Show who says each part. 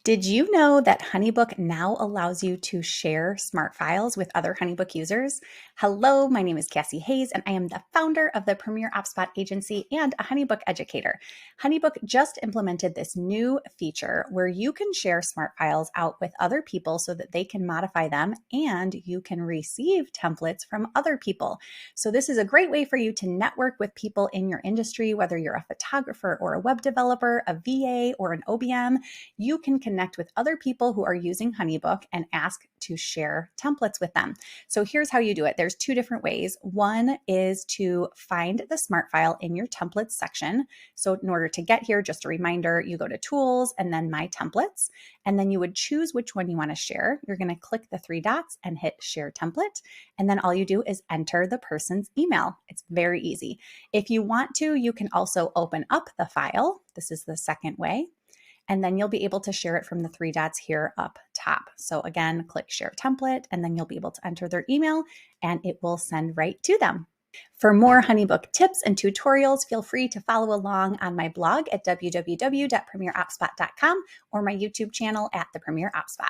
Speaker 1: Did you know that Honeybook now allows you to share smart files with other Honeybook users? Hello, my name is Cassie Hayes, and I am the founder of the Premier OpSpot agency and a Honeybook educator. Honeybook just implemented this new feature where you can share smart files out with other people so that they can modify them and you can receive templates from other people. So this is a great way for you to network with people in your industry, whether you're a photographer or a web developer, a VA, or an OBM. You can connect with other people who are using Honeybook and ask to share templates with them. So here's how you do it. There's two different ways. One is to find the smart file in your templates section. So in order to get here, just a reminder, you go to Tools and then My Templates, and then you would choose which one you want to share. You're going to click the three dots and hit Share Template, and then all you do is enter the person's email. It's very easy. If you want to, you can also open up the file. This is the second way. And then you'll be able to share it from the three dots here up top. So again, click Share Template, and then you'll be able to enter their email and it will send right to them. For more Honeybook tips and tutorials, feel free to follow along on my blog at www.premieropspot.com or my YouTube channel at the Premier OpSpot.